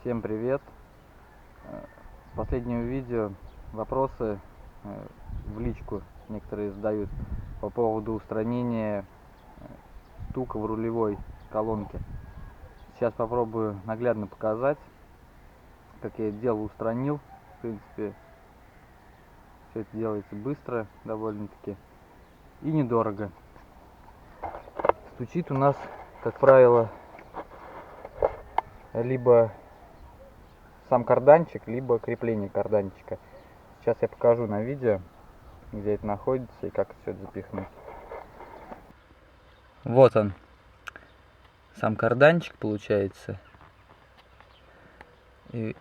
Всем привет! В последнем видео вопросы в личку некоторые задают по поводу устранения стука в рулевой колонке. Сейчас попробую наглядно показать, как я это дело устранил. В принципе, все это делается быстро довольно-таки и недорого. Стучит у нас, как правило, либо сам карданчик, либо крепление карданчика. Сейчас я покажу на видео, где это находится и как все это запихнуть. Вот он, сам карданчик получается. И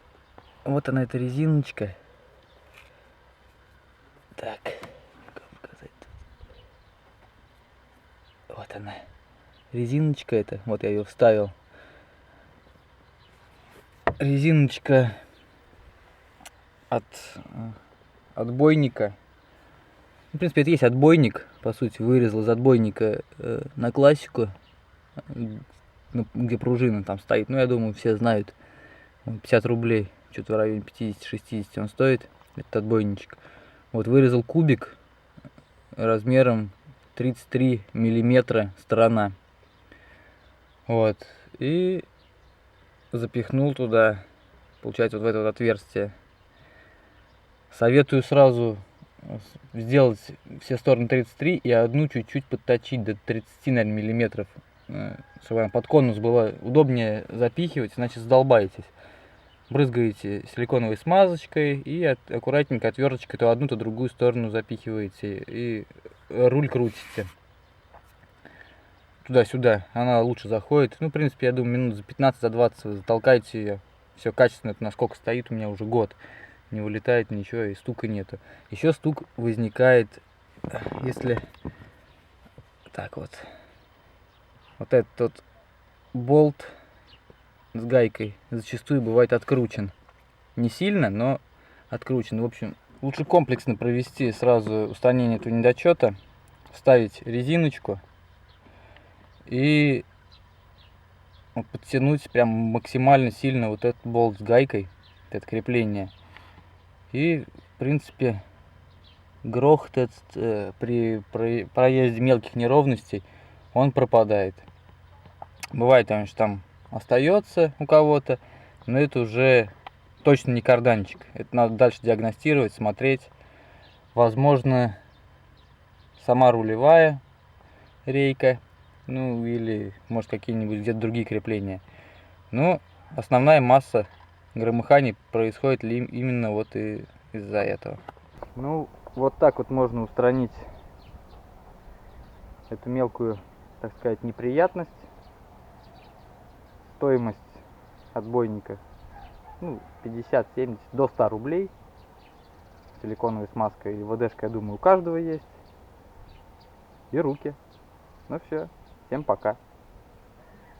вот она, эта резиночка. Так, как показать? Вот она, резиночка эта. Вот я ее вставил. Резиночка от отбойника. В принципе, это есть отбойник, по сути, вырезал из отбойника на классику, где пружина там стоит. Ну, я думаю, все знают. 50 рублей, что-то в районе 50-60 он стоит, этот отбойничек. Вот, вырезал кубик размером 33 миллиметра сторона. Вот, и запихнул туда, получается, вот в это вот отверстие. Советую сразу сделать все стороны 33 и одну чуть-чуть подточить до 30, наверное, миллиметров, чтобы под конус было удобнее запихивать, иначе задолбаетесь. Брызгаете силиконовой смазочкой и аккуратненько отверточкой то одну, то другую сторону запихиваете и руль крутите туда-сюда. Она лучше заходит. Ну, в принципе, я думаю, минут за 15, за 20 вы затолкаете ее. Все качественно, это насколько стоит у меня уже год. Не вылетает ничего и стука нету. Еще стук возникает, если так вот этот вот болт с гайкой зачастую бывает откручен. Не сильно, но откручен. В общем, лучше комплексно провести сразу устранение этого недочета, вставить резиночку и подтянуть прям максимально сильно вот этот болт с гайкой, это крепление. И, в принципе, грохот этот, при проезде мелких неровностей, он пропадает. Бывает, конечно, там остается у кого-то, но это уже точно не карданчик. Это надо дальше диагностировать, смотреть. Возможно, сама рулевая рейка, ну или может какие-нибудь где-то другие крепления. Но основная масса громыханий происходит именно вот и из-за этого. Ну, вот так вот можно устранить эту мелкую, так сказать, неприятность. Стоимость отбойника, ну, 50-70 до 100 рублей. Силиконовой смазкой и ВДшка, я думаю, у каждого есть. И руки. Ну все, всем пока.